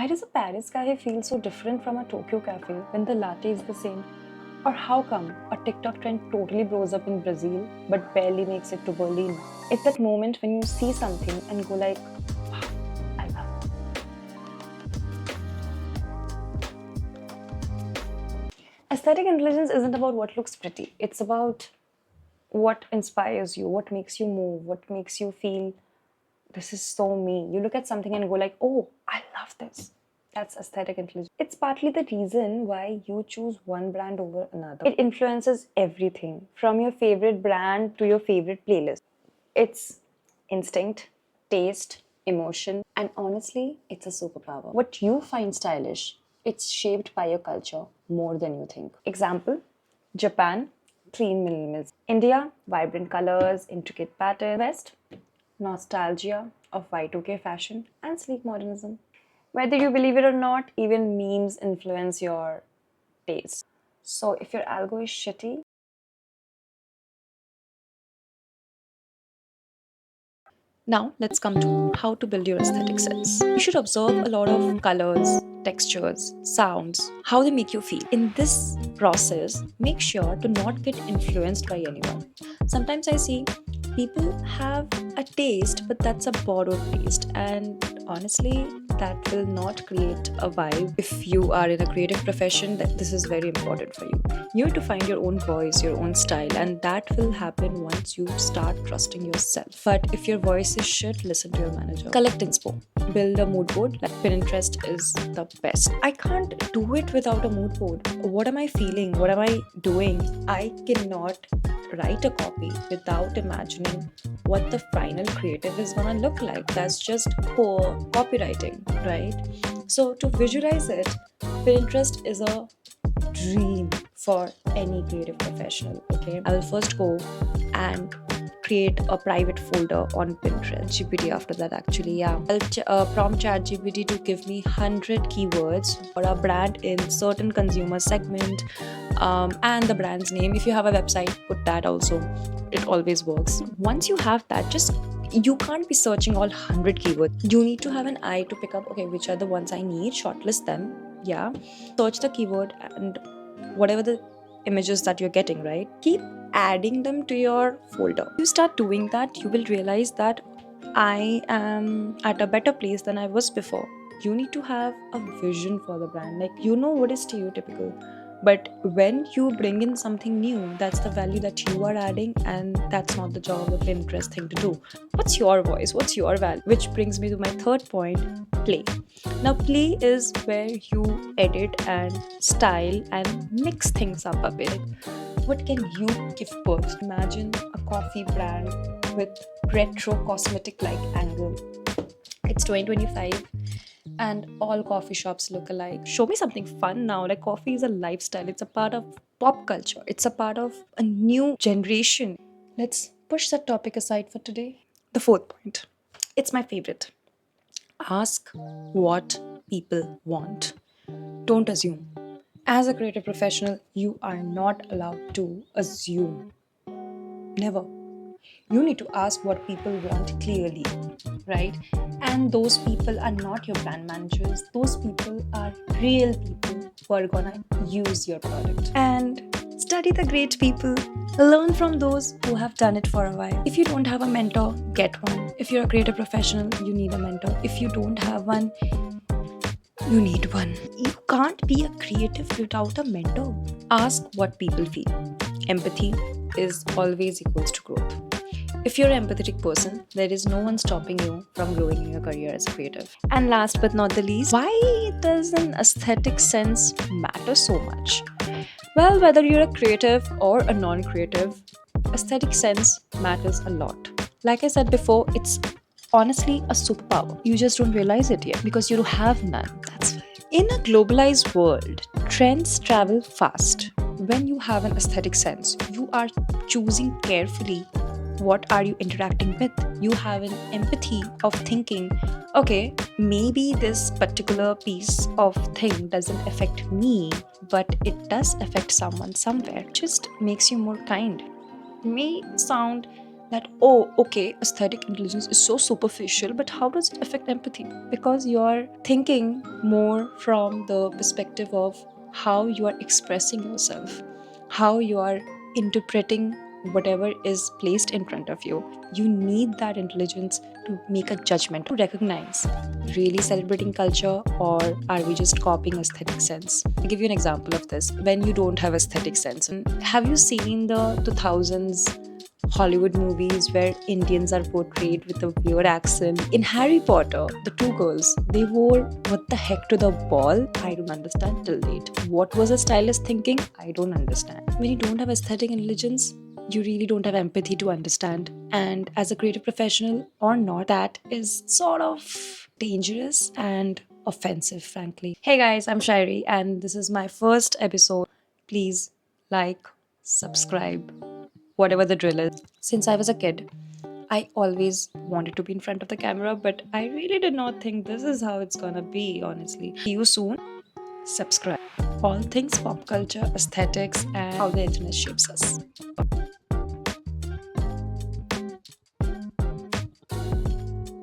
Why does a Paris cafe feel so different from a Tokyo cafe when the latte is the same? Or how come a TikTok trend totally blows up in Brazil but barely makes it to Berlin? It's that moment when you see something and go like, wow, I love it. Aesthetic intelligence isn't about what looks pretty. It's about what inspires you, what makes you move, what makes you feel this is so me. You look at something and go like, oh, I love this. That's aesthetic intelligence. It's partly the reason why you choose one brand over another. It influences everything from your favorite brand to your favorite playlist. It's instinct, taste, emotion, and honestly, it's a superpower. What you find stylish, it's shaped by your culture more than you think. Example, Japan, clean minimalism. India, vibrant colors, intricate pattern. West, nostalgia of Y2K fashion and sleek modernism. Whether you believe it or not, even memes influence your taste. So if your algo is shitty, now let's come to how to build your aesthetic sense. You should observe a lot of colors, textures, sounds, how they make you feel. In this process, make sure to not get influenced by anyone. Sometimes I see people have a taste, but that's a borrowed taste, and honestly, that will not create a vibe. If you are in a creative profession, that this is very important for you. You have to find your own voice, your own style, and that will happen once you start trusting yourself. But if your voice is shit, listen to your manager. Collect inspo. Build a mood board. Like Pinterest is the best. I can't do it without a mood board. What am I feeling? What am I doing? I cannot write a copy without imagining what the final creative is gonna look like. That's just poor copywriting, right? So to visualize it, Pinterest is a dream for any creative professional. Okay, I will first go and create a private folder on Pinterest. GPT after that, actually, yeah. I'll prompt ChatGPT to give me 100 keywords for a brand in certain consumer segment, and the brand's name. If you have a website, put that also. It always works. Once you have that, you can't be searching all 100 keywords. You need to have an eye to pick up, okay, which are the ones I need, shortlist them, yeah, search the keyword and whatever the images that you're getting, right? Keep adding them to your folder. You start doing that, you will realize that I am at a better place than I was before. You need to have a vision for the brand. Like, you know what is stereotypical, but when you bring in something new, that's the value that you are adding, and that's not the job of the Pinterest thing to do. What's your voice? What's your value? Which brings me to my third point, play. Now, play is where you edit and style and mix things up a bit. What can you give birth? Imagine a coffee brand with retro cosmetic like angle. It's 2025 and all coffee shops look alike. Show me something fun now. Like, coffee is a lifestyle, it's a part of pop culture, it's a part of a new generation. Let's push that topic aside for today. The fourth point, it's my favorite. Ask what people want. Don't assume. As a creative professional, you are not allowed to assume. Never. You need to ask what people want clearly, right? And those people are not your brand managers. Those people are real people who are gonna use your product. And study the great people. Learn from those who have done it for a while. If you don't have a mentor, get one. If you're a creative professional, you need a mentor. If you don't have one, you need one. You can't be a creative without a mentor. Ask what people feel. Empathy is always equals to growth. If you're an empathetic person, there is no one stopping you from growing in your career as a creative. And last but not the least, why does an aesthetic sense matter so much? Well, whether you're a creative or a non-creative, aesthetic sense matters a lot. Like I said before, it's honestly a superpower. You just don't realize it yet because you have none. That's why. In a globalized world, trends travel fast. When you have an aesthetic sense, you are choosing carefully what are you interacting with. You have an empathy of thinking, okay, maybe this particular piece of thing doesn't affect me, but it does affect someone somewhere. Just makes you more kind. May sound that, oh, okay, aesthetic intelligence is so superficial, but how does it affect empathy? Because you're thinking more from the perspective of how you are expressing yourself, how you are interpreting whatever is placed in front of you. You need that intelligence to make a judgment, to recognize really celebrating culture, or are we just copying aesthetic sense? I'll give you an example of this. When you don't have aesthetic sense, and have you seen the 2000s Hollywood movies where Indians are portrayed with a weird accent? In Harry Potter, the two girls, they wore what the heck to the ball? I don't understand till date. What was a stylist thinking? I don't understand. When you don't have aesthetic intelligence, you really don't have empathy to understand. And as a creative professional or not, that is sort of dangerous and offensive, frankly. Hey guys, I'm Sairi, and this is my first episode. Please like, subscribe, whatever the drill is. Since I was a kid, I always wanted to be in front of the camera, but I really did not think this is how it's gonna be, honestly. See you soon. Subscribe. All things pop culture, aesthetics, and how the internet shapes us.